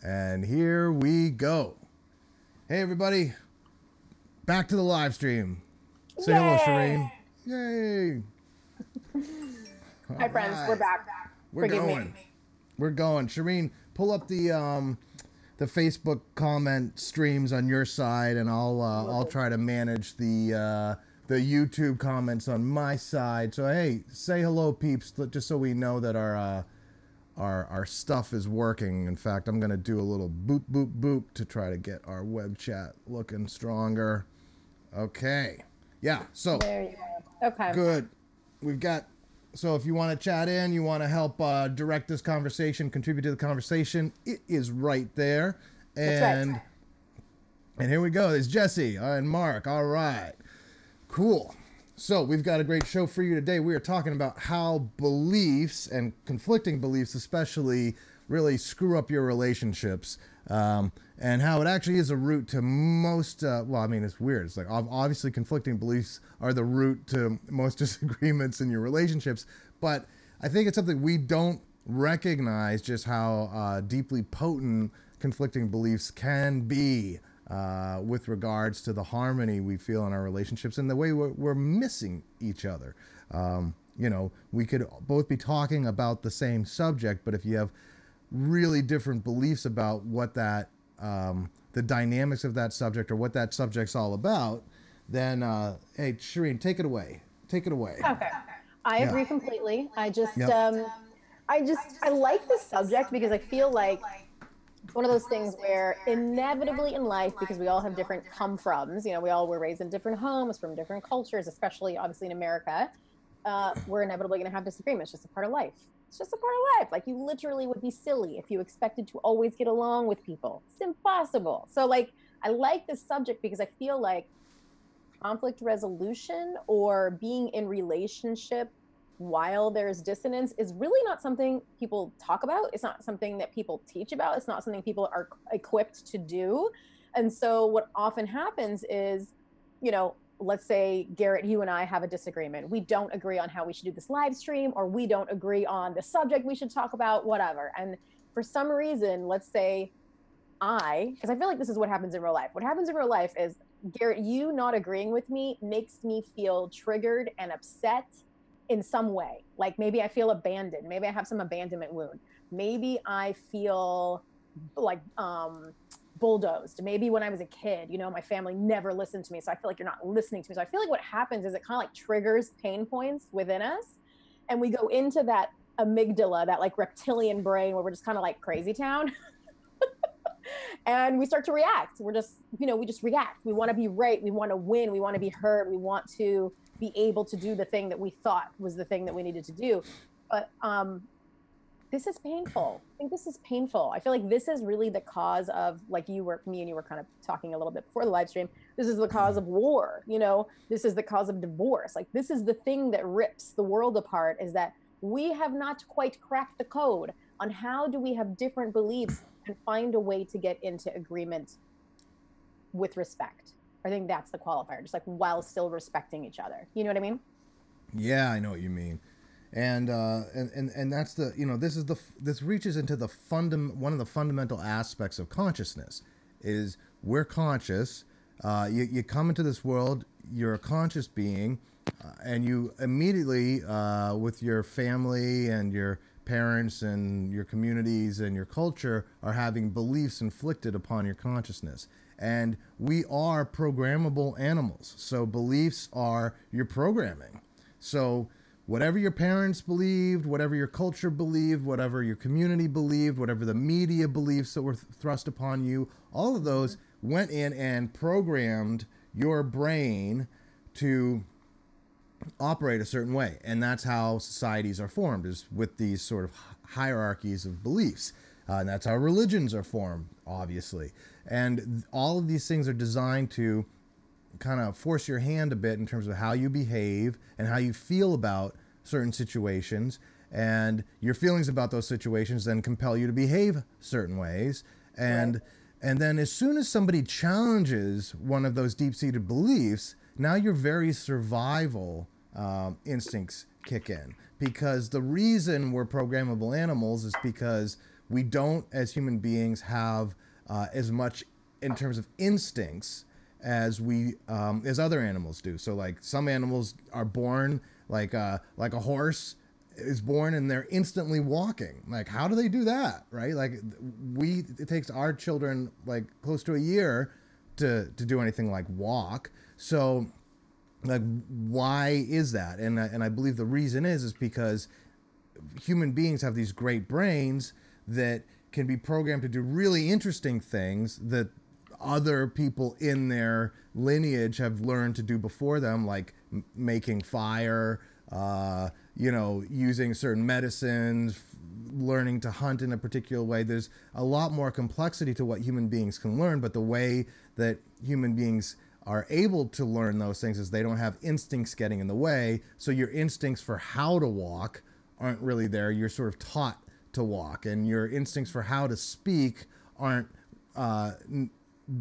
And here we go. Hey, everybody. Back to the live stream. Say hello, Shireen. Yay. Hi, friends. We're back. Forgive me. We're going. Shireen, pull up the Facebook comment streams on your side, and I'll try to manage the YouTube comments on my side. So, hey, say hello, peeps, just so we know that our stuff is working. In fact, I'm going to do a little boop, boop, boop to try to get our web chat looking stronger. Okay. Yeah, so. There you go. Okay. Good. We've got, so if you want to chat in, you want to help direct this conversation, contribute to the conversation, it is right there. And, that's right. And here we go. There's Jesse and Mark. All right. Cool. So we've got a great show for you today. We are talking about how beliefs and conflicting beliefs especially really screw up your relationships, and how it actually is a root to most, well, I mean, it's weird. It's like obviously conflicting beliefs are the root to most disagreements in your relationships, but I think it's something we don't recognize just how deeply potent conflicting beliefs can be. With regards to the harmony we feel in our relationships and the way we're missing each other. You know, we could both be talking about the same subject, but if you have really different beliefs about what that, the dynamics of that subject or what that subject's all about, then, hey, Shireen, take it away. Take it away. Okay. I agree completely. I like this subject because I feel like it's one of those things where inevitably in life, because we all have different come-froms, you know, we all were raised in different homes from different cultures, especially obviously in America, we're inevitably going to have disagreements. It's just a part of life. It's just a part of life. Like, you literally would be silly if you expected to always get along with people. It's impossible. So, like, I like this subject because I feel like conflict resolution or being in relationship while there's dissonance is really not something people talk about. It's not something that people teach about. It's not something people are equipped to do. And so what often happens is, you know, let's say, Garrett, you and I have a disagreement. We don't agree on how we should do this live stream, or we don't agree on the subject we should talk about, whatever. And for some reason, let's say because I feel like this is what happens in real life. What happens in real life is, Garrett, you not agreeing with me makes me feel triggered and upset in some way. Like, maybe I feel abandoned. Maybe I have some abandonment wound. Maybe I feel like bulldozed. Maybe when I was a kid, you know, my family never listened to me. So I feel like you're not listening to me. So I feel like what happens is it kind of like triggers pain points within us. And we go into that amygdala, that like reptilian brain where we're just kind of like crazy town. And we start to react. We're just, you know, we just react. We want to be right. We want to win. We want to be heard. We want to be able to do the thing that we thought was the thing that we needed to do. But this is painful. I think this is painful. I feel like this is really the cause of, like, me and you were kind of talking a little bit before the live stream. This is the cause of war, you know, this is the cause of divorce. Like, this is the thing that rips the world apart, is that we have not quite cracked the code on how do we have different beliefs and find a way to get into agreement with respect. I think that's the qualifier, just like while still respecting each other. You know what I mean? Yeah, I know what you mean. And that's the, you know, this reaches into the one of the fundamental aspects of consciousness is we're conscious. You come into this world, you're a conscious being, and you immediately, with your family and your parents and your communities and your culture, are having beliefs inflicted upon your consciousness. And we are programmable animals. So beliefs are your programming. So whatever your parents believed, whatever your culture believed, whatever your community believed, whatever the media beliefs that were thrust upon you, all of those went in and programmed your brain to operate a certain way. And that's how societies are formed, is with these sort of hierarchies of beliefs. And that's how religions are formed, obviously. And all of these things are designed to kind of force your hand a bit in terms of how you behave and how you feel about certain situations. And your feelings about those situations then compel you to behave certain ways. And then as soon as somebody challenges one of those deep-seated beliefs, now your very survival instincts kick in. Because the reason we're programmable animals is because we don't, as human beings, have as much in terms of instincts as we as other animals do. So like some animals are born like a horse is born and they're instantly walking. Like, how do they do that, right? Like it takes our children like close to a year to do anything like walk. So like, why is that? And I believe the reason is because human beings have these great brains that can be programmed to do really interesting things that other people in their lineage have learned to do before them, like making fire, using certain medicines, learning to hunt in a particular way. There's a lot more complexity to what human beings can learn, but the way that human beings are able to learn those things is they don't have instincts getting in the way. So your instincts for how to walk aren't really there. You're sort of taught to walk, and your instincts for how to speak aren't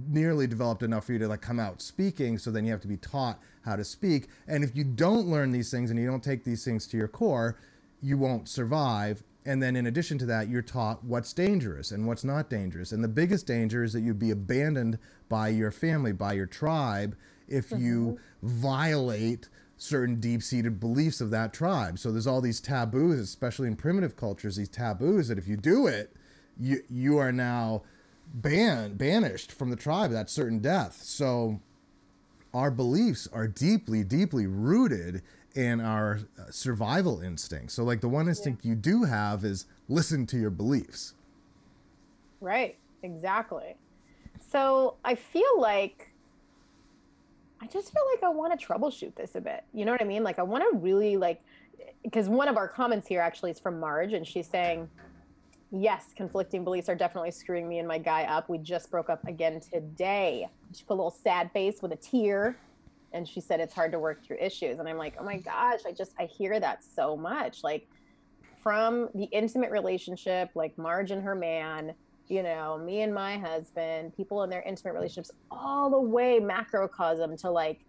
nearly developed enough for you to like come out speaking. So then you have to be taught how to speak. And if you don't learn these things and you don't take these things to your core, you won't survive. And then in addition to that, you're taught what's dangerous and what's not dangerous. And the biggest danger is that you'd be abandoned by your family, by your tribe, if you violate certain deep-seated beliefs of that tribe. So there's all these taboos, especially in primitive cultures, these taboos that if you do it, you are now banished from the tribe. That's certain death. So our beliefs are deeply, deeply rooted in our survival instincts. So like the one instinct you do have is listen to your beliefs. Right, exactly. So I just feel like I want to troubleshoot this a bit. You know what I mean? Like I want to really because one of our comments here actually is from Marge, and she's saying, yes, conflicting beliefs are definitely screwing me and my guy up. We just broke up again today. She put a little sad face with a tear, and she said it's hard to work through issues. And I'm like, oh my gosh, I hear that so much. Like from the intimate relationship, like Marge and her man, me and my husband, people in their intimate relationships, all the way macrocosm to like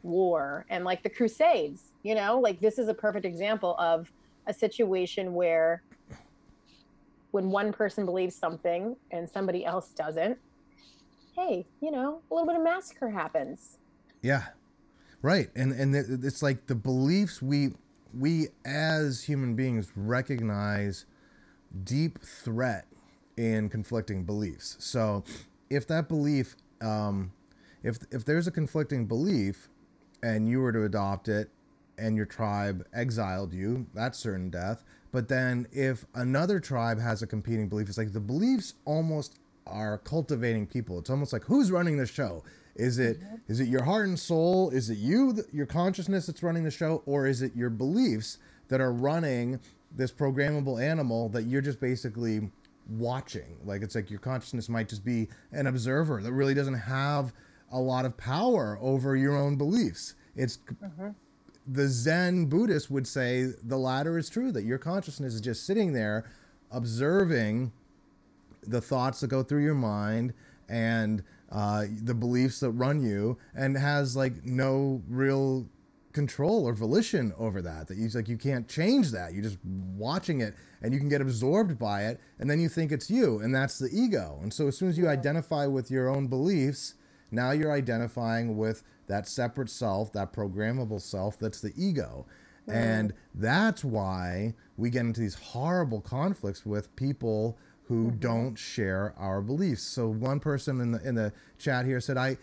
war and like the Crusades, like this is a perfect example of a situation where when one person believes something and somebody else doesn't, hey, a little bit of massacre happens. Yeah, right. And it's like the beliefs we as human beings recognize deep threat in conflicting beliefs. So if that belief, if there's a conflicting belief and you were to adopt it and your tribe exiled you, that's certain death. But then if another tribe has a competing belief, it's like the beliefs almost are cultivating people. It's almost like, who's running the show? Is it your heart and soul? Is it your consciousness that's running the show? Or is it your beliefs that are running this programmable animal that you're just basically watching? Like it's like your consciousness might just be an observer that really doesn't have a lot of power over your own beliefs. It's the Zen Buddhist would say the latter is true, that your consciousness is just sitting there observing the thoughts that go through your mind and the beliefs that run you, and has like no real control or volition over that you can't change that. You're just watching it and you can get absorbed by it, and then you think it's you, and that's the ego. And so as soon as you identify with your own beliefs, now you're identifying with that separate self, that programmable self, that's the ego. And that's why we get into these horrible conflicts with people who don't share our beliefs. So one person in the chat here said, I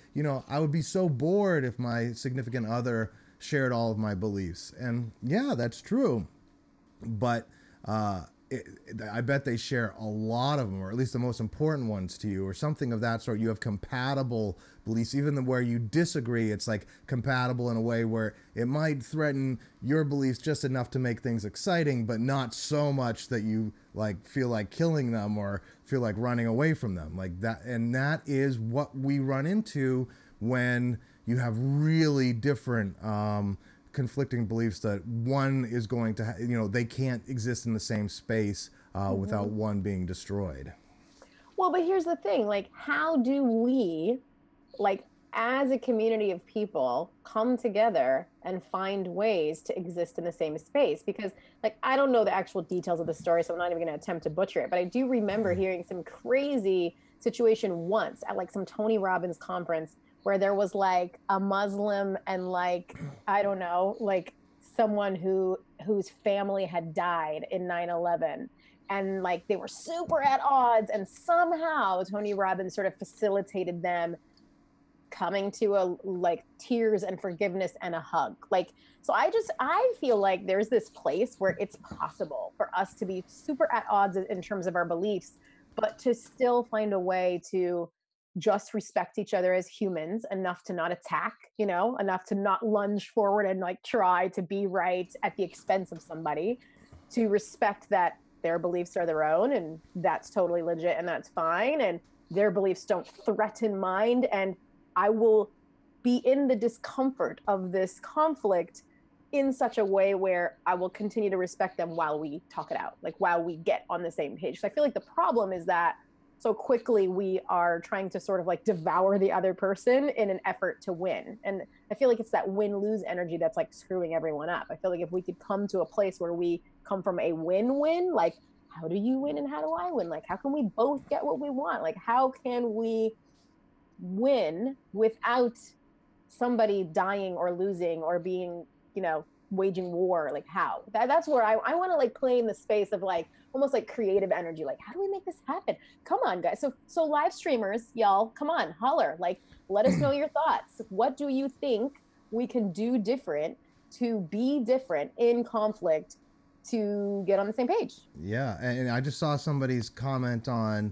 would be so bored if my significant other shared all of my beliefs. And yeah, that's true. But I bet they share a lot of them, or at least the most important ones to you, or something of that sort. You have compatible beliefs, even where you disagree. It's like compatible in a way where it might threaten your beliefs just enough to make things exciting, but not so much that you like feel like killing them or feel like running away from them like that. And that is what we run into when you have really different conflicting beliefs, that one is going to they can't exist in the same space without one being destroyed. Well, but here's the thing, like how do we as a community of people come together and find ways to exist in the same space. Because like I don't know the actual details of the story, so I'm not even going to attempt to butcher it, but I do remember hearing some crazy situation once at like some Tony Robbins conference where there was like a Muslim and like I don't know, like someone whose family had died in 9/11, and like they were super at odds, and somehow Tony Robbins sort of facilitated them coming to a like tears and forgiveness and a hug. Like, so I feel like there's this place where it's possible for us to be super at odds in terms of our beliefs, but to still find a way to just respect each other as humans enough to not attack, you know, enough to not lunge forward and like try to be right at the expense of somebody, to respect that their beliefs are their own and that's totally legit and that's fine, and their beliefs don't threaten mine, and I will be in the discomfort of this conflict in such a way where I will continue to respect them while we talk it out, like while we get on the same page. So I feel like the problem is that so quickly we are trying to sort of like devour the other person in an effort to win. And I feel like it's that win-lose energy that's like screwing everyone up. I feel like if we could come to a place where we come from a win-win, like how do you win and how do I win? Like how can we both get what we want? Like how can we win without somebody dying or losing or being, you know, waging war? Like how that's where I want to like play in the space of like almost like creative energy. Like how do we make this happen? Come on guys. So live streamers, y'all, come on, holler, like let us know your thoughts. What do you think we can do different to be different in conflict to get on the same page? Yeah, and I just saw somebody's comment on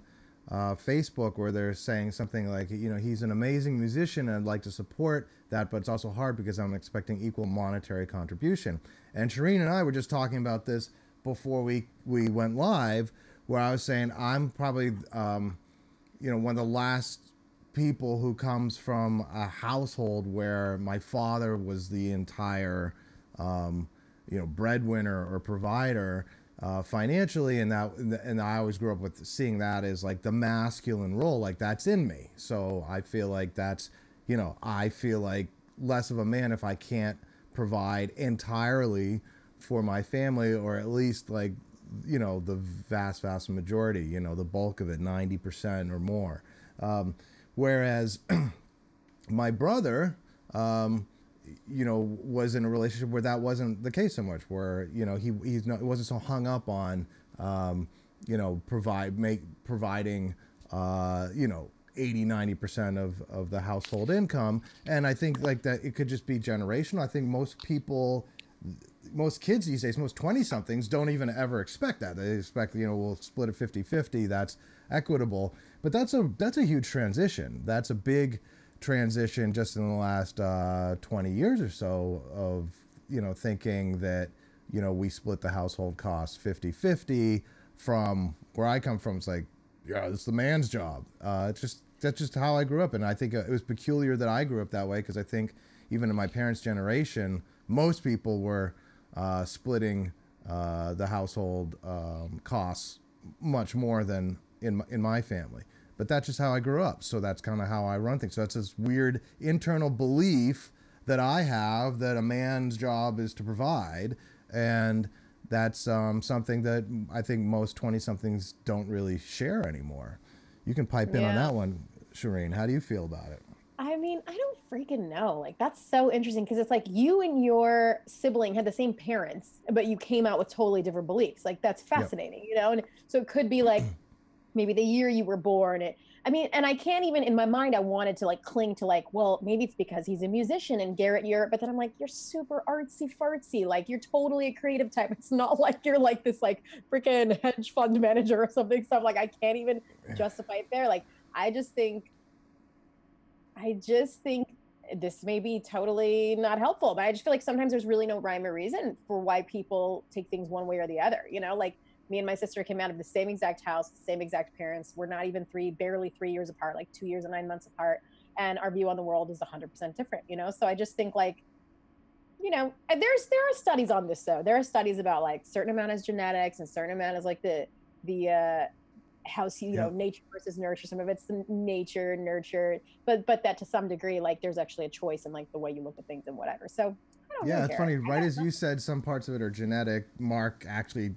Facebook where they're saying something like, you know, he's an amazing musician and I'd like to support that, but it's also hard because I'm expecting equal monetary contribution. And Shireen and I were just talking about this before we went live, where I was saying I'm probably, you know, one of the last people who comes from a household where my father was the entire, you know, breadwinner or provider financially, and I always grew up with seeing that as like the masculine role, like that's in me. So I feel like that's, you know, I feel like less of a man if I can't provide entirely for my family, or at least like, you know, the vast majority, you know, the bulk of it, 90% or more. Whereas my brother, you know, was in a relationship where that wasn't the case so much, where, you know, he wasn't so hung up on, you know, providing, you know, 80-90% of the household income. And I think like that it could just be generational. I think most kids these days, most 20-somethings don't even ever expect that. They expect, you know, we'll split it 50-50. That's equitable. But that's a huge transition. That's a big transition just in the last 20 years or so of, you know, thinking that, you know, we split the household costs 50-50. From where I come from, it's like, yeah, it's the man's job. That's just how I grew up. And I think it was peculiar that I grew up that way, because I think even in my parents' generation, most people were splitting the household costs much more than in my family. But that's just how I grew up. So that's kind of how I run things. So that's this weird internal belief that I have that a man's job is to provide. And that's something that I think most 20-somethings don't really share anymore. You can pipe in on that one, Shireen. How do you feel about it? I mean, I don't freaking know. Like, that's so interesting because it's like you and your sibling had the same parents, but you came out with totally different beliefs. Like, that's fascinating, you know? And so it could be like maybe the year you were born. I mean, and I can't even, in my mind, I wanted to like cling to like, well, maybe it's because he's a musician and Garrett, but then I'm like, you're super artsy fartsy. Like, you're totally a creative type. It's not like you're like this like freaking hedge fund manager or something. So I'm like, I can't even justify it there. Like, I just think this may be totally not helpful, but I just feel like sometimes there's really no rhyme or reason for why people take things one way or the other. You know, like me and my sister came out of the same exact house, the same exact parents. We're not even barely 3 years apart, like 2 years and 9 months apart. And our view on the world is 100% different, you know? So I just think like, you know, there are studies on this though. There are studies about like certain amount is genetics and certain amount is like the house, Yeah. nature versus nurture. Some of it's the nature, nurture, but that to some degree, like there's actually a choice in like the way you look at things and whatever. So I don't Yeah, really it's care. funny. Right as you said, some parts of it are genetic. Mark actually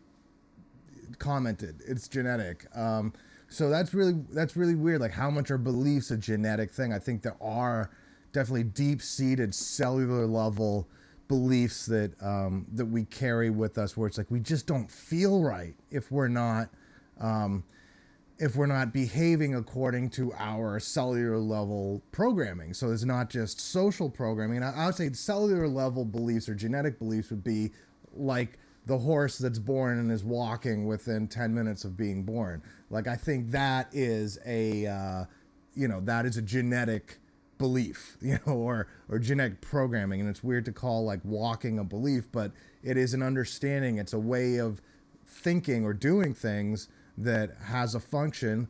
commented it's genetic. So that's really weird. Like, how much are beliefs a genetic thing? I think there are definitely deep seated cellular level beliefs that that we carry with us, where it's like we just don't feel right if we're not behaving according to our cellular level programming. So it's not just social programming. And I would say cellular level beliefs or genetic beliefs would be like the horse that's born and is walking within 10 minutes of being born. Like, I think that is that is a genetic belief, or genetic programming. And it's weird to call like walking a belief, but it is an understanding. It's a way of thinking or doing things that has a function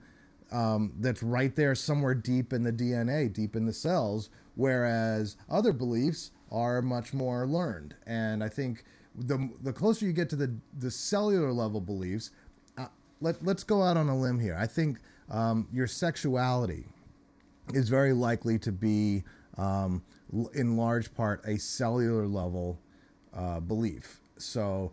that's right there somewhere deep in the DNA, deep in the cells, whereas other beliefs are much more learned. And I think the closer you get to the cellular level beliefs, let's go out on a limb here. I think your sexuality is very likely to be, in large part, a cellular level belief. So,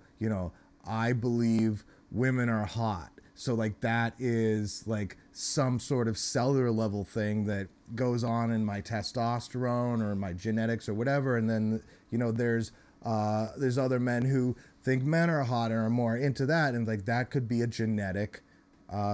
I believe women are hot. So like that is like some sort of cellular level thing that goes on in my testosterone or my genetics or whatever. And then, there's other men who think men are hot and are more into that. And like that could be a genetic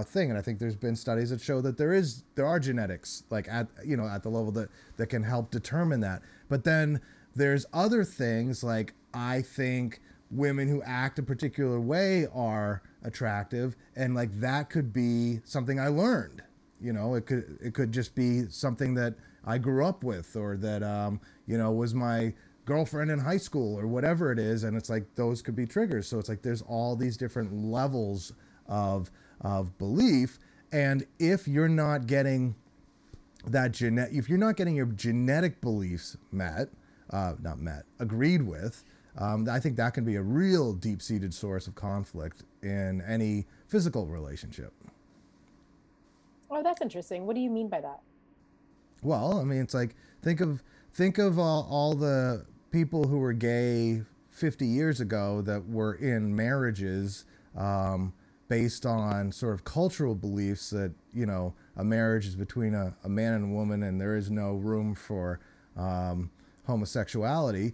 thing. And I think there's been studies that show that there are genetics like at the level that can help determine that. But then there's other things like I think women who act a particular way are attractive, and like that could be something I learned. It could just be something that I grew up with, or that was my girlfriend in high school or whatever it is. And it's like those could be triggers. So it's like there's all these different levels of belief. And if you're not getting if you're not getting your genetic beliefs agreed with, I think that can be a real deep-seated source of conflict in any physical relationship. Oh, that's interesting. What do you mean by that? Well, I mean, it's like think of all the people who were gay 50 years ago that were in marriages based on sort of cultural beliefs that a marriage is between a man and a woman, and there is no room for homosexuality.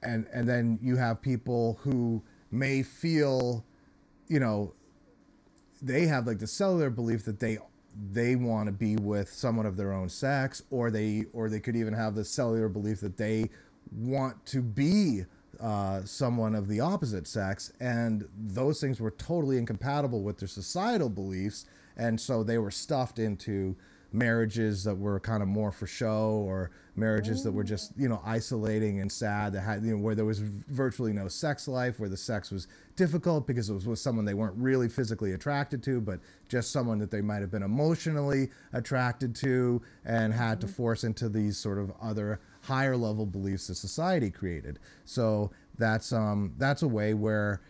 And then you have people who may feel, they have like the cellular belief that they want to be with someone of their own sex, or they could even have the cellular belief that they want to be someone of the opposite sex, and those things were totally incompatible with their societal beliefs, and so they were stuffed into marriages that were kind of more for show, or marriages that were just isolating and sad, that had where there was virtually no sex life, where the sex was difficult because it was with someone they weren't really physically attracted to, but just someone that they might have been emotionally attracted to, and had to force into these sort of other higher level beliefs that society created. So that's a way where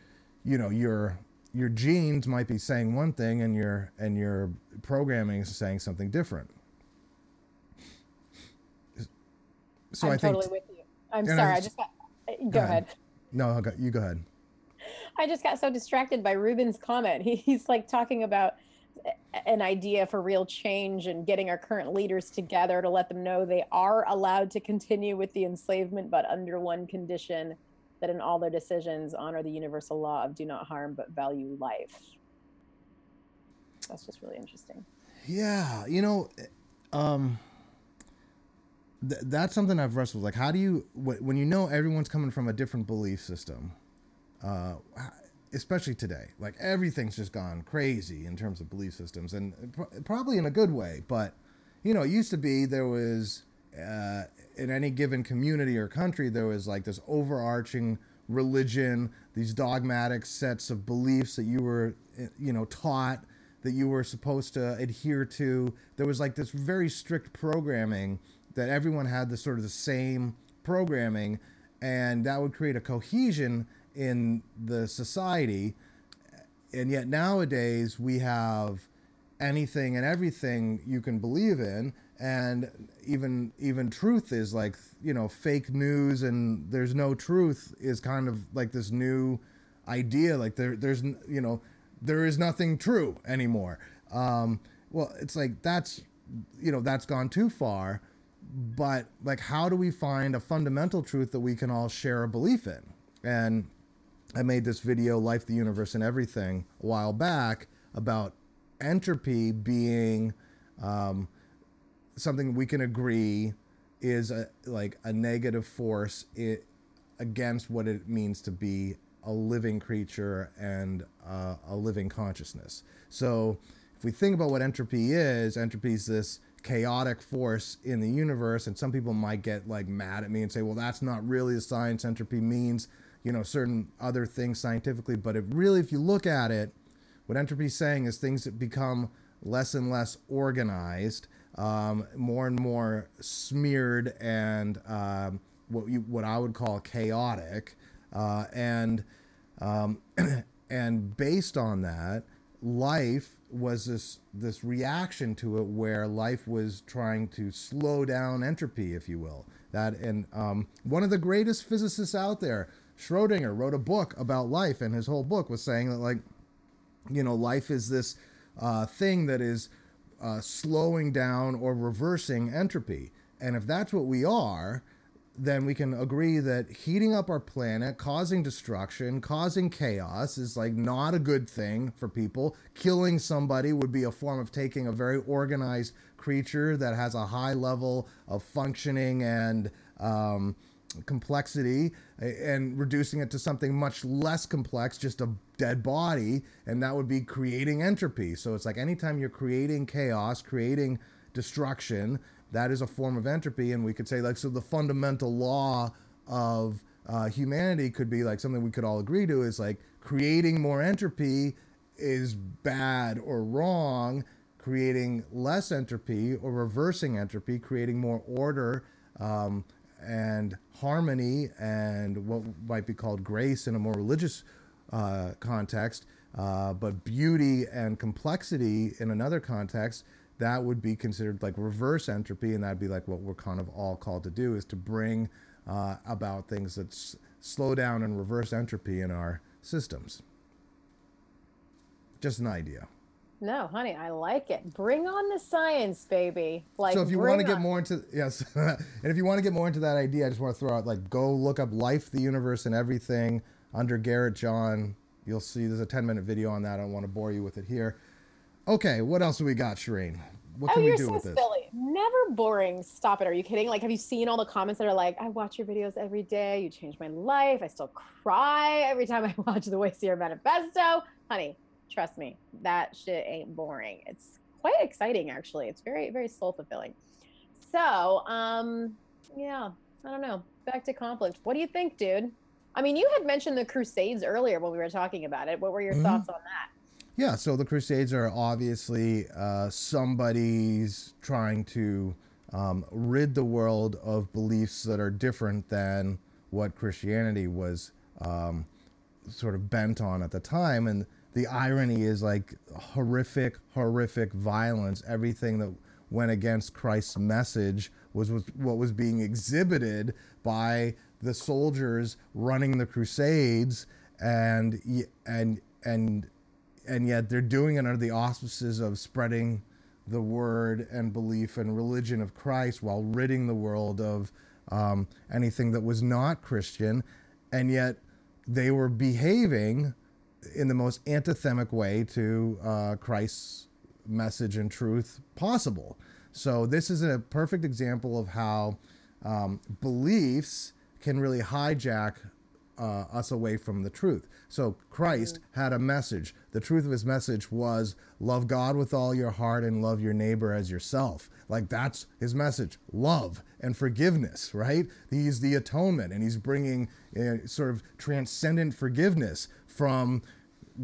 your genes might be saying one thing, and your programming is saying something different. So I'm I think, totally with you. I'm sorry. Go ahead. No, you go ahead. I just got so distracted by Ruben's comment. He's like talking about an idea for real change and getting our current leaders together to let them know they are allowed to continue with the enslavement, but under one condition, that in all their decisions honor the universal law of do not harm but value life. That's just really interesting. Yeah, that's something I've wrestled with. Like, how do you, when everyone's coming from a different belief system, especially today, like everything's just gone crazy in terms of belief systems, and probably in a good way. But it used to be there was in any given community or country, there was like this overarching religion, these dogmatic sets of beliefs that you were taught, that you were supposed to adhere to. There was like this very strict programming that everyone had the sort of the same programming, and that would create a cohesion in the society. And yet nowadays we have anything and everything you can believe in, and even truth is like, you know, fake news and there's no truth is kind of like this new idea, like there's you know, there is nothing true anymore. Well, it's like that's, you know, that's gone too far. But like, how do we find a fundamental truth that we can all share a belief in? And I made this video, Life, the Universe, and Everything, a while back about entropy being something we can agree is like a negative force against what it means to be a living creature and a living consciousness. So if we think about what entropy is this chaotic force in the universe, and some people might get like mad at me and say, well, that's not really the science. Entropy means, you know, certain other things scientifically, but it really, if you look at it, what entropy is saying is things that become less and less organized, more and more smeared, and what I would call chaotic, and based on that, life was this reaction to it, where life was trying to slow down entropy, if you will. That, and one of the greatest physicists out there, Schrodinger, wrote a book about life, and his whole book was saying that, like, you know, life is this thing that is slowing down or reversing entropy. And if that's what we are, then we can agree that heating up our planet, causing destruction, causing chaos is like not a good thing for people. Killing somebody would be a form of taking a very organized creature that has a high level of functioning and complexity, and reducing it to something much less complex, just a dead body, and that would be creating entropy. So it's like anytime you're creating chaos, creating destruction, that is a form of entropy. And we could say, like, so the fundamental law of humanity could be like something we could all agree to is like creating more entropy is bad or wrong, creating less entropy or reversing entropy, creating more order and harmony and what might be called grace in a more religious context, but beauty and complexity in another context, that would be considered like reverse entropy, and that'd be like what we're kind of all called to do, is to bring about things that slow down and reverse entropy in our systems. Just an idea. No, honey, I like it. Bring on the science, baby. Like, so if you want to get more into, yes, and if you want to get more into that idea, I just want to throw out, like, go look up Life, the Universe, and Everything under Garrett John. You'll see there's a 10-minute video on that. I don't want to bore you with it here. Okay, what else do we got, Shireen? What can we do with this? Silly. Never boring. Stop it. Are you kidding? Like, have you seen all the comments that are like, I watch your videos every day. You changed my life. I still cry every time I watch the Wayseers Manifesto. Honey, trust me, that shit ain't boring. It's quite exciting, actually. It's very, very soul fulfilling. So, yeah, I don't know. Back to conflict. What do you think, dude? I mean, you had mentioned the Crusades earlier when we were talking about it. What were your thoughts on that? Yeah, so the Crusades are obviously somebody's trying to rid the world of beliefs that are different than what Christianity was sort of bent on at the time. And the irony is, like, horrific violence. Everything that went against Christ's message was what was being exhibited by the soldiers running the Crusades, and yet they're doing it under the auspices of spreading the word and belief and religion of Christ while ridding the world of anything that was not Christian. And yet they were behaving in the most antithemic way to Christ's message and truth possible. So this is a perfect example of how beliefs can really hijack us away from the truth. So Christ had a message. The truth of his message was love God with all your heart and love your neighbor as yourself. Like, that's his message, love and forgiveness, right? He's the atonement, and he's bringing sort of transcendent forgiveness from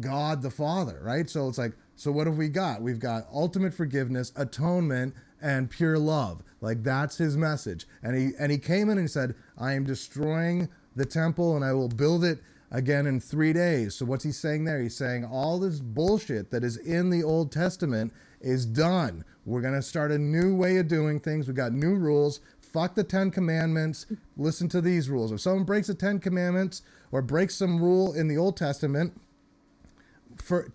God the Father, right? So it's like, so what have we got? We've got ultimate forgiveness, atonement, and pure love. Like, that's his message. And he came in and he said, I am destroying the temple and I will build it again in 3 days. So what's he saying there? He's saying all this bullshit that is in the Old Testament is done. We're going to start a new way of doing things. We got new rules. Fuck the 10 commandments. Listen to these rules. If someone breaks the 10 commandments or breaks some rule in the Old Testament,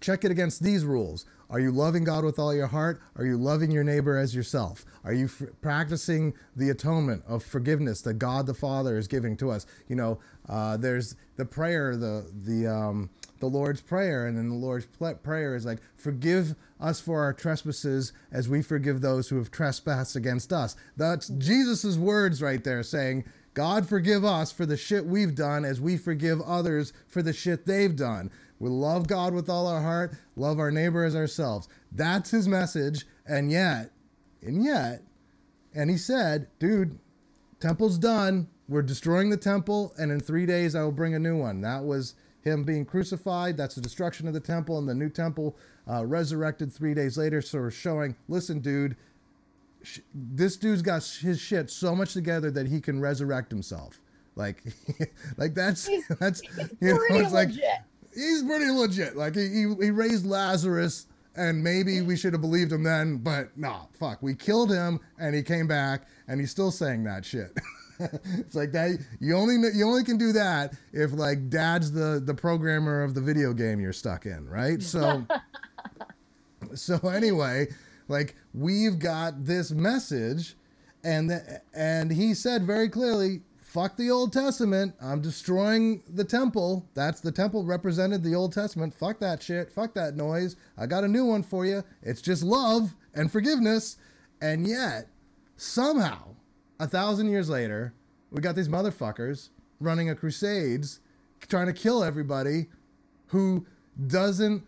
check it against these rules. Are you loving God with all your heart? Are you loving your neighbor as yourself? Are you practicing the atonement of forgiveness that God the Father is giving to us? You know, there's the prayer, the Lord's Prayer, and then the Lord's Prayer is like, forgive us for our trespasses as we forgive those who have trespassed against us. That's Jesus's words right there, saying, God forgive us for the shit we've done as we forgive others for the shit they've done. We love God with all our heart, love our neighbor as ourselves. That's his message. And yet, and he said, dude, temple's done. We're destroying the temple, and in 3 days I will bring a new one. That was him being crucified. That's the destruction of the temple, and the new temple resurrected 3 days later. So we're showing, listen, dude, this dude's got his shit so much together that he can resurrect himself. Like that's you know, it's like he's pretty legit. Like he raised Lazarus, and maybe we should have believed him then, but nah, fuck, we killed him and he came back and he's still saying that shit. It's like that. You only can do that if like dad's the programmer of the video game you're stuck in, right? So anyway, like we've got this message, and he said very clearly, fuck the Old Testament. I'm destroying the temple. That's the temple represented the Old Testament. Fuck that shit. Fuck that noise. I got a new one for you. It's just love and forgiveness. And yet, somehow, 1,000 years later, we got these motherfuckers running a crusades, trying to kill everybody who doesn't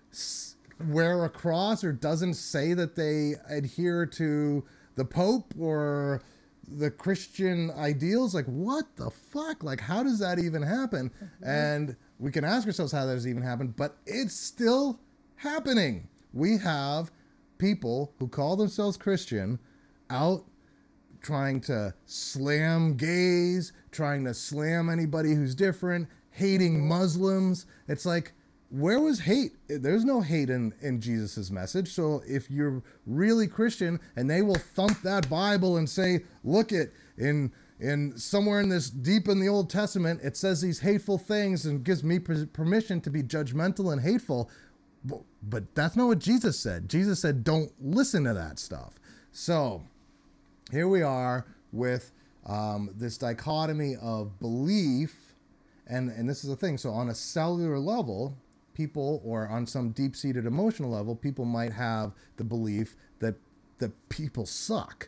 wear a cross or doesn't say that they adhere to the Pope or the Christian ideals. Like, what the fuck? Like, how does that even happen? And we can ask ourselves how that has even happened, but it's still happening. We have people who call themselves Christian out trying to slam gays, trying to slam anybody who's different, hating Muslims. It's like, where was hate? There's no hate in Jesus's message. So if you're really Christian, and they will thump that Bible and say, look it, in somewhere in this deep in the Old Testament, it says these hateful things and gives me permission to be judgmental and hateful. But that's not what Jesus said. Jesus said, don't listen to that stuff. So here we are with this dichotomy of belief. And this is the thing. So on a cellular level, people, or on some deep-seated emotional level, people might have the belief that people suck.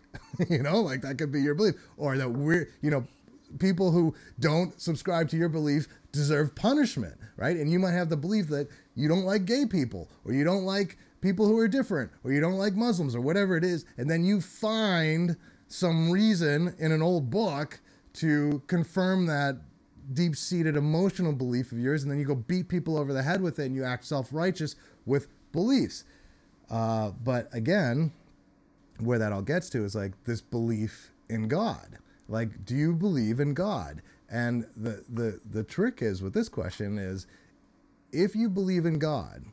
You know, like that could be your belief. Or that we're, you know, people who don't subscribe to your belief deserve punishment, right? And you might have the belief that you don't like gay people, or you don't like people who are different, or you don't like Muslims, or whatever it is. And then you find some reason in an old book to confirm that deep-seated emotional belief of yours, and then you go beat people over the head with it, and you act self-righteous with beliefs. But again, where that all gets to is like this belief in God. Like, do you believe in God? And the trick is with this question is, if you believe in God,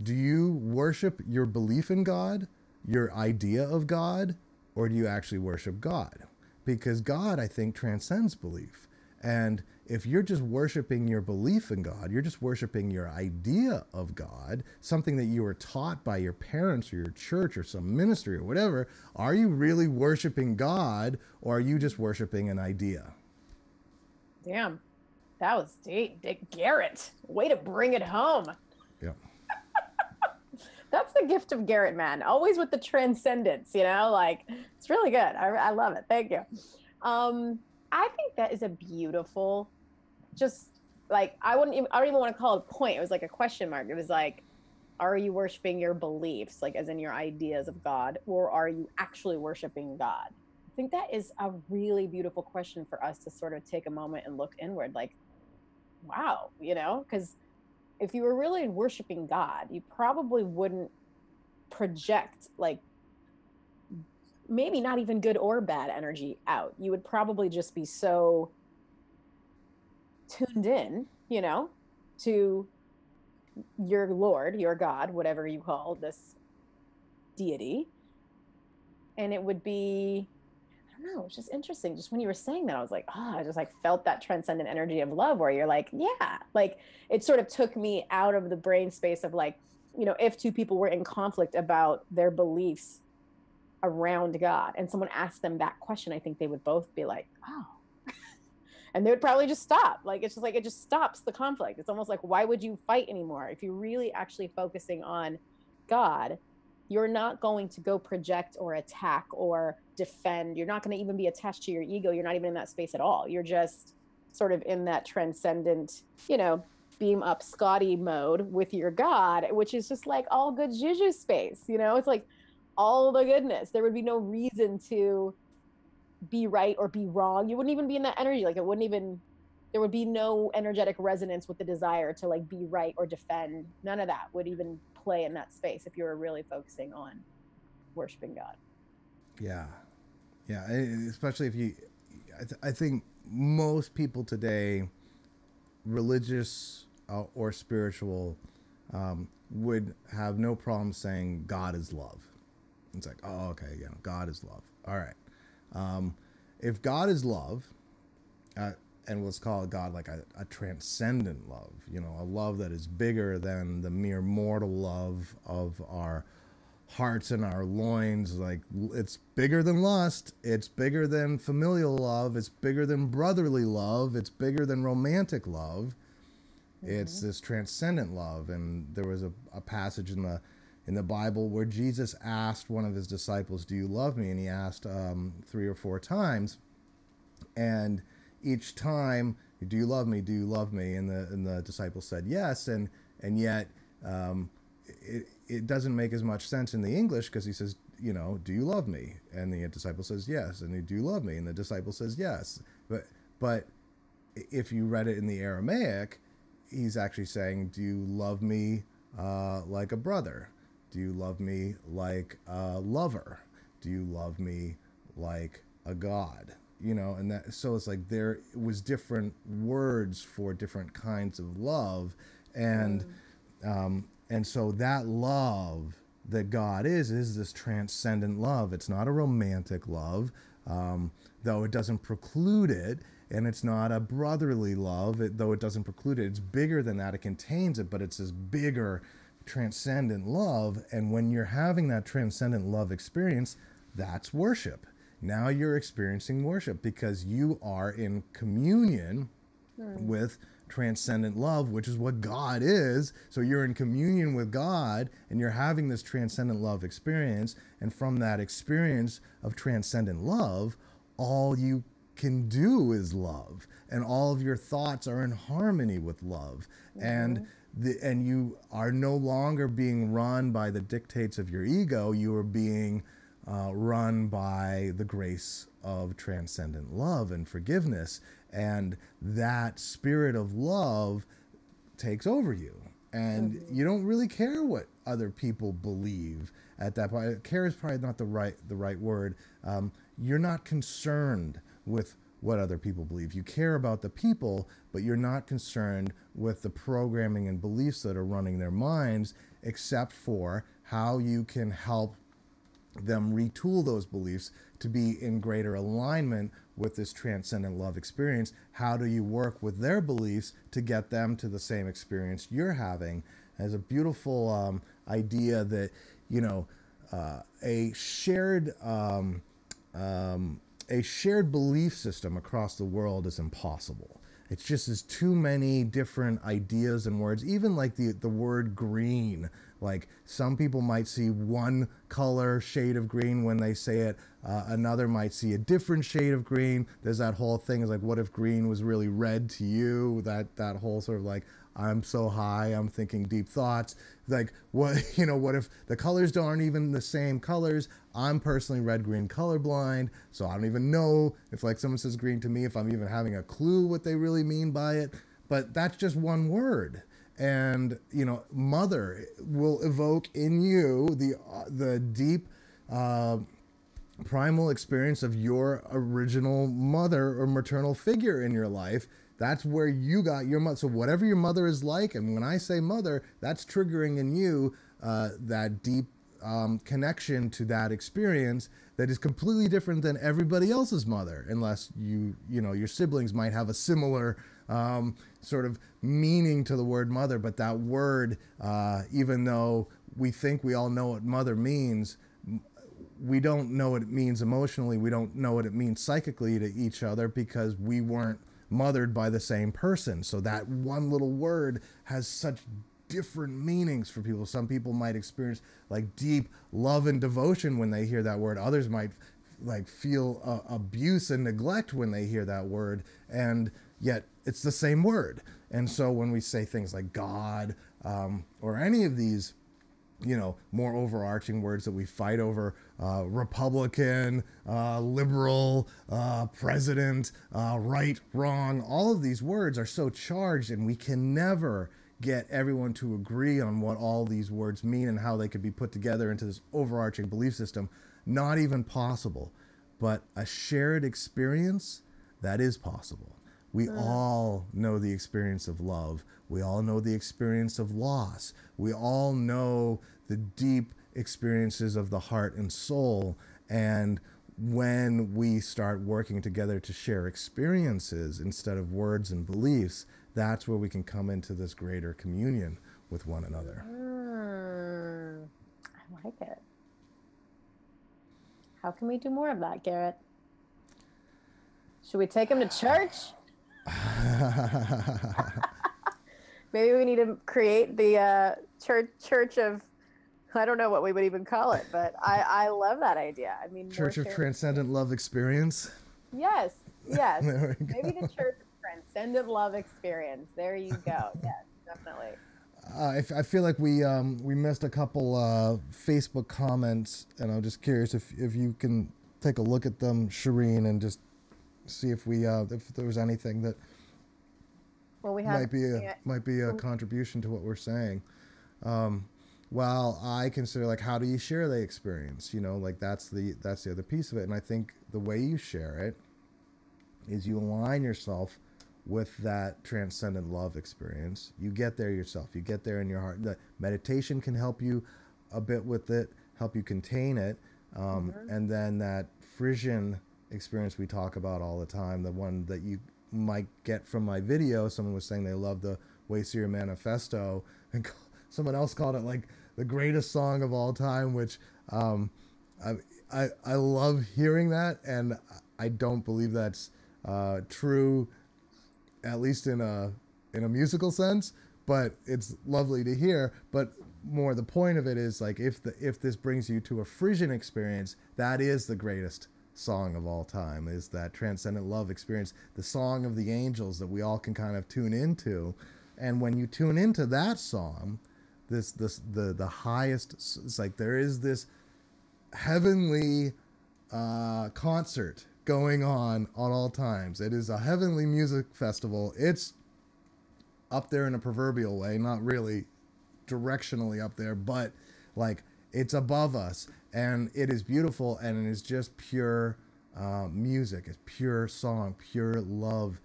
do you worship your belief in God, your idea of God, or do you actually worship God? Because God, I think, transcends belief. And if you're just worshiping your belief in God, you're just worshiping your idea of God, something that you were taught by your parents or your church or some ministry or whatever, are you really worshiping God, or are you just worshiping an idea? Damn, that was deep. Dick Garrett. Way to bring it home. Yeah. That's the gift of Garrett, man. Always with the transcendence, you know, like it's really good. I love it. Thank you. I think that is a beautiful, just like, I don't even want to call it a point. It was like a question mark. It was like, are you worshiping your beliefs, like as in your ideas of God, or are you actually worshiping God? I think that is a really beautiful question for us to sort of take a moment and look inward, like, wow, you know, because if you were really worshiping God, you probably wouldn't project like maybe not even good or bad energy out. You would probably just be so tuned in, you know, to your Lord, your God, whatever you call this deity. And it would be, I don't know, it's just interesting. Just when you were saying that, I was like, oh, I just like felt that transcendent energy of love where you're like, yeah, like it sort of took me out of the brain space of like, if two people were in conflict about their beliefs around God and someone asked them that question, I think they would both be like, oh, and they would probably just stop. Like, it's just like, it just stops the conflict. It's almost like, why would you fight anymore? If you're really actually focusing on God, you're not going to go project or attack or defend. You're not going to even be attached to your ego. You're not even in that space at all. You're just sort of in that transcendent, beam up Scotty mode with your God, which is just like all good juju space. It's like all the goodness. There would be no reason to be right or be wrong. You wouldn't even be in that energy. Like there would be no energetic resonance with the desire to like be right or defend. None of that would even play in that space if you were really focusing on worshiping God. Yeah. Especially if you, I think most people today, religious or spiritual, would have no problem saying God is love. It's like, oh, okay, God is love. All right. If God is love, and let's call it God like a transcendent love, a love that is bigger than the mere mortal love of our hearts and our loins. Like, it's bigger than lust. It's bigger than familial love. It's bigger than brotherly love. It's bigger than romantic love. Mm-hmm. It's this transcendent love. And there was a passage in the Bible where Jesus asked one of his disciples, "Do you love me?" And he asked 3 or 4 times. And each time, "Do you love me? Do you love me?" And the disciple said yes. And yet it doesn't make as much sense in the English, because he says, "Do you love me?" And the disciple says yes. And "Do you love me?" And the disciple says yes. But if you read it in the Aramaic, he's actually saying, "Do you love me like a brother? Do you love me like a lover? Do you love me like a God?" And that, so it's like there was different words for different kinds of love. And so that love that God is this transcendent love. It's not a romantic love, though it doesn't preclude it. And it's not a brotherly love, though it doesn't preclude it. It's bigger than that. It contains it, but it's this bigger transcendent love. And when you're having that transcendent love experience, that's worship. Now you're experiencing worship because you are in communion with transcendent love, which is what God is. So you're in communion with God and you're having this transcendent love experience. And from that experience of transcendent love, all you can do is love. And all of your thoughts are in harmony with love. Mm-hmm. And you are no longer being run by the dictates of your ego. You are being run by the grace of transcendent love and forgiveness. And that spirit of love takes over you. And you don't really care what other people believe at that point. Care is probably not the right word. You're not concerned with what other people believe. You care about the people, but you're not concerned with the programming and beliefs that are running their minds, except for how you can help them retool those beliefs to be in greater alignment with this transcendent love experience. How do you work with their beliefs to get them to the same experience you're having? As a beautiful idea that a shared belief system across the world is impossible. It's just there's too many different ideas and words. Even like the word green. Like some people might see one color shade of green when they say it. Another might see a different shade of green. There's that whole thing is like, what if green was really red to you? That whole sort of like, I'm so high, I'm thinking deep thoughts. Like what if the colors aren't even the same colors? I'm personally red-green colorblind, so I don't even know if like someone says green to me, if I'm even having a clue what they really mean by it. But that's just one word. And, mother will evoke in you the deep primal experience of your original mother or maternal figure in your life. That's where you got your mother. So whatever your mother is like, and when I say mother, that's triggering in you that deep connection to that experience that is completely different than everybody else's mother, unless your siblings might have a similar sort of meaning to the word mother. But that word, even though we think we all know what mother means, we don't know what it means emotionally. We don't know what it means psychically to each other, because we weren't mothered by the same person. So that one little word has such different meanings for people. Some people might experience like deep love and devotion when they hear that word. Others might like feel abuse and neglect when they hear that word, and yet it's the same word. And so when we say things like God, or any of these more overarching words that we fight over, Republican, liberal, president, right, wrong, all of these words are so charged, and we can never get everyone to agree on what all these words mean and how they could be put together into this overarching belief system. Not even possible. But a shared experience, that is possible. We all know the experience of love. We all know the experience of loss. We all know the deep experiences of the heart and soul. And when we start working together to share experiences instead of words and beliefs, that's where we can come into this greater communion with one another. I like it. How can we do more of that, Garrett? Should we take him to church? Maybe we need to create the church of, I don't know what we would even call it, but I love that idea. I mean, Church of Transcendent Love Experience. Yes. Maybe the Church of Transcendent Love Experience. There you go. Yes, definitely. I feel like we missed a couple Facebook comments, and I'm just curious if you can take a look at them, Shireen, and just see if there was anything that might be a contribution to what we're saying. Well, I consider, like, how do you share the experience? Like that's the other piece of it. And I think the way you share it is you align yourself with that transcendent love experience. You get there yourself. You get there in your heart. The meditation can help you a bit with it, help you contain it. And then that Frisian experience we talk about all the time, the one that you might get from my video. Someone was saying they love the Wayseers Manifesto, and someone else called it like the greatest song of all time, which I love hearing that, and I don't believe that's true, at least in a musical sense, but it's lovely to hear. But more the point of it is, like, if this brings you to a Frisian experience, that is the greatest song of all time, is that transcendent love experience, the song of the angels that we all can kind of tune into. And when you tune into that song, the highest, it's like there is this heavenly concert going on all times. It is a heavenly music festival. It's up there in a proverbial way, not really directionally up there, but like it's above us, and it is beautiful, and it is just pure music. It's pure song, pure love,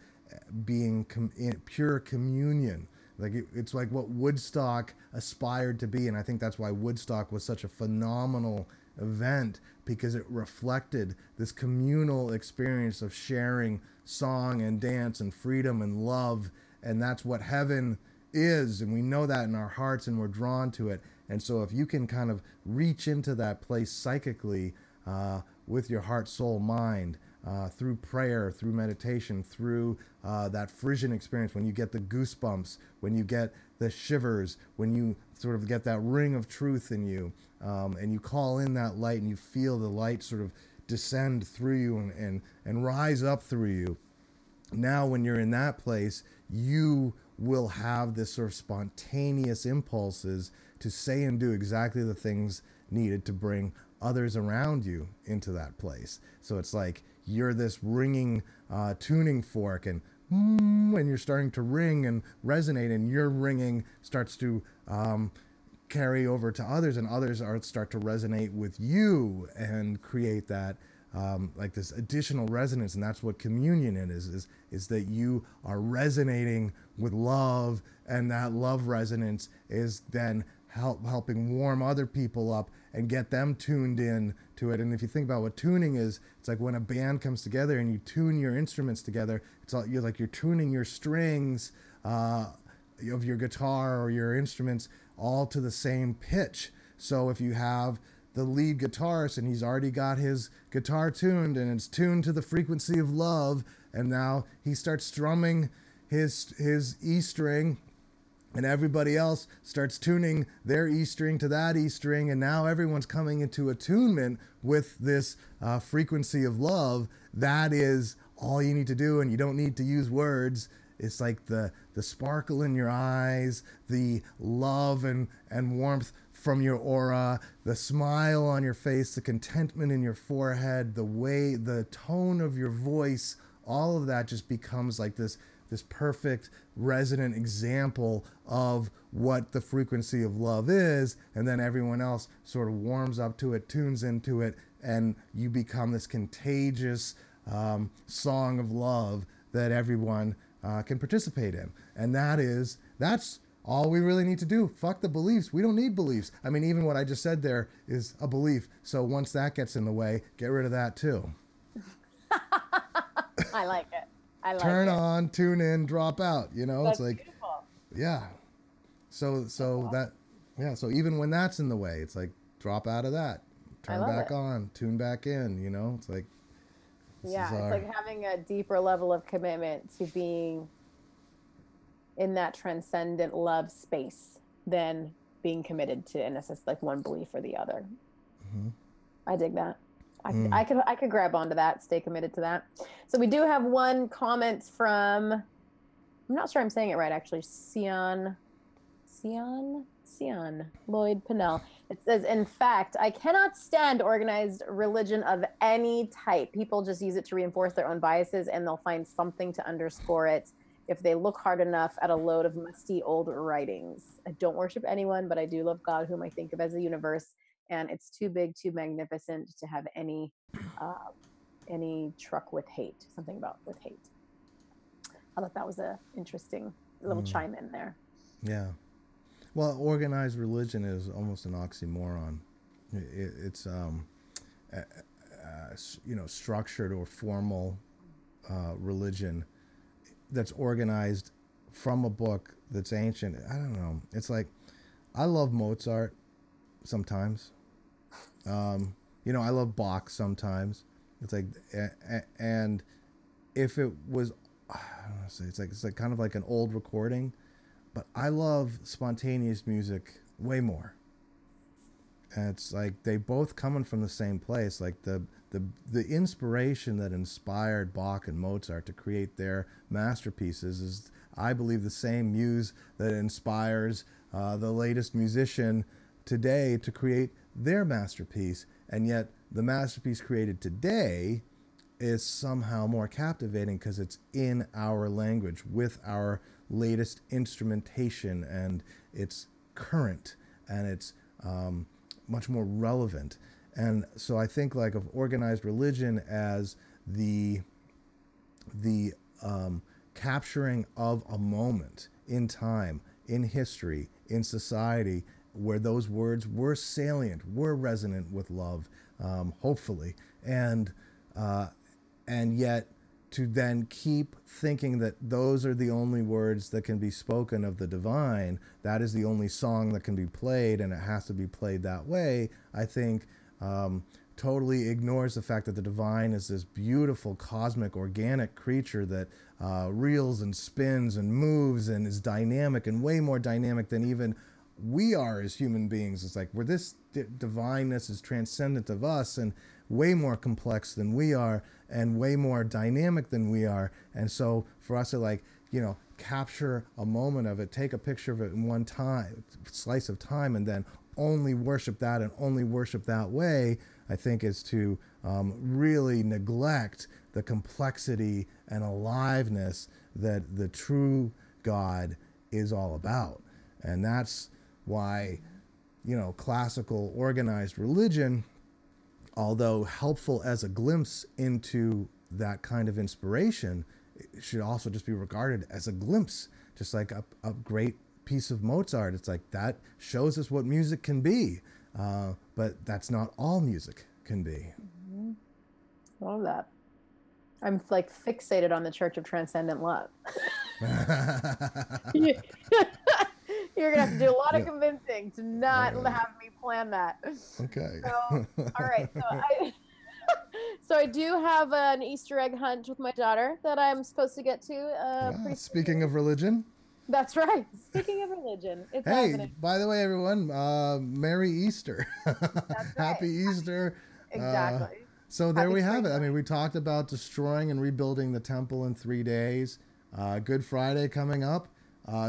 being in pure communion. Like it's like what Woodstock aspired to be, and I think that's why Woodstock was such a phenomenal event, because it reflected this communal experience of sharing song and dance and freedom and love, and that's what heaven is, and we know that in our hearts, and we're drawn to it. And so if you can kind of reach into that place psychically with your heart, soul, mind, through prayer, through meditation, through that Frisian experience, when you get the goosebumps, when you get the shivers, when you sort of get that ring of truth in you, and you call in that light, and you feel the light sort of descend through you and rise up through you. Now, when you're in that place, you will have this sort of spontaneous impulses to say and do exactly the things needed to bring others around you into that place. So it's like you're this ringing tuning fork, and when you're starting to ring and resonate, and your ringing starts to carry over to others, and others start to resonate with you and create that like this additional resonance. And that's what communion is that you are resonating with love, and that love resonance is then helping warm other people up and get them tuned in to it. And if you think about what tuning is, it's like when a band comes together and you tune your instruments together. It's all, you're tuning your strings of your guitar or your instruments all to the same pitch. So if you have the lead guitarist and he's already got his guitar tuned and it's tuned to the frequency of love, and now he starts strumming his E string, and everybody else starts tuning their E string to that E string, and now everyone's coming into attunement with this frequency of love. That is all you need to do, and you don't need to use words. It's like the sparkle in your eyes, the love and warmth from your aura, the smile on your face, the contentment in your forehead, the tone of your voice, all of that just becomes like this perfect resonant example of what the frequency of love is. And then everyone else sort of warms up to it, tunes into it, and you become this contagious song of love that everyone can participate in. And that's all we really need to do. Fuck the beliefs. We don't need beliefs. I mean, even what I just said there is a belief. So once that gets in the way, get rid of that too. I like it. I like Turn it. on, tune in, drop out. You know, That's it's like, beautiful. yeah. So even when that's in the way, it's like drop out of that, turn back on, tune back in. You know, it's like, it's like having a deeper level of commitment to being in that transcendent love space than being committed to, in a sense, like one belief or the other. Mm-hmm. I dig that. I could grab onto that, stay committed to that. So we do have one comment from, I'm not sure I'm saying it right, actually, Sion Lloyd Pinnell. It says, in fact, I cannot stand organized religion of any type. People just use it to reinforce their own biases, and they'll find something to underscore it if they look hard enough at a load of musty old writings. I don't worship anyone, but I do love God, whom I think of as the universe. And it's too big, too magnificent to have any truck with hate. Something about with hate. I thought that was a interesting little chime in there. Yeah. Well, organized religion is almost an oxymoron. It's structured or formal religion that's organized from a book that's ancient. I don't know. It's like, I love Mozart sometimes. I love Bach sometimes. It's like, and if it was, I don't know, it's like kind of like an old recording, but I love spontaneous music way more. And it's like they both coming from the same place. Like the inspiration that inspired Bach and Mozart to create their masterpieces is, I believe, the same muse that inspires the latest musician today to create their masterpiece. And yet the masterpiece created today is somehow more captivating because it's in our language with our latest instrumentation, and it's current, and it's much more relevant. And so I think like of organized religion as the capturing of a moment in time, in history, in society, where those words were salient, were resonant with love, hopefully, and yet to then keep thinking that those are the only words that can be spoken of the divine, that is the only song that can be played, and it has to be played that way, I think totally ignores the fact that the divine is this beautiful, cosmic, organic creature that reels and spins and moves and is dynamic, and way more dynamic than even we are as human beings. It's like where this divineness is transcendent of us and way more complex than we are and way more dynamic than we are. And so for us to capture a moment of it, take a picture of it in one time, slice of time, and then only worship that and only worship that way, I think is to really neglect the complexity and aliveness that the true God is all about. And that's why, classical organized religion, although helpful as a glimpse into that kind of inspiration, it should also just be regarded as a glimpse, just like a great piece of Mozart. It's like that shows us what music can be, but that's not all music can be. Mm-hmm. Love that. I'm like fixated on the Church of Transcendent Love. You're gonna have to do a lot of convincing to not have me plan that. Okay. So, all right. So I do have an Easter egg hunt with my daughter that I'm supposed to get to. Speaking of religion. That's right. Speaking of religion, it's happening. By the way, everyone, Merry Easter. That's right. Happy Easter. Exactly. So there we have it. I mean, we talked about destroying and rebuilding the temple in 3 days. Good Friday coming up.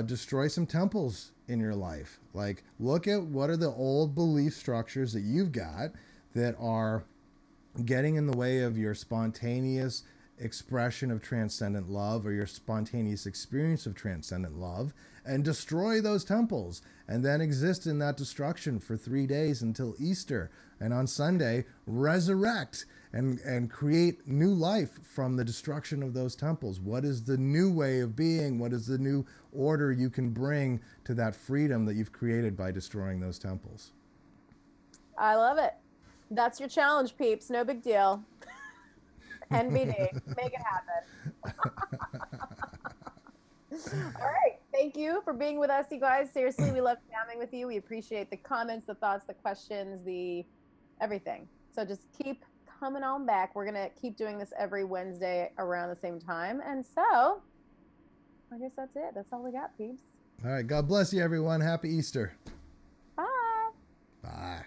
Destroy some temples in your life. Like, look at what are the old belief structures that you've got that are getting in the way of your spontaneous expression of transcendent love or your spontaneous experience of transcendent love, and destroy those temples and then exist in that destruction for 3 days until Easter, and on Sunday resurrect and create new life from the destruction of those temples. What is the new way of being? What is the new order you can bring to that freedom that you've created by destroying those temples? I love it. That's your challenge, peeps. No big deal. NBD. Make it happen. All right. Thank you for being with us, you guys. Seriously, we love jamming with you. We appreciate the comments, the thoughts, the questions, the everything. So just keep coming on back. We're going to keep doing this every Wednesday around the same time. And so I guess that's it. That's all we got, peeps. All right. God bless you, everyone. Happy Easter. Bye. Bye.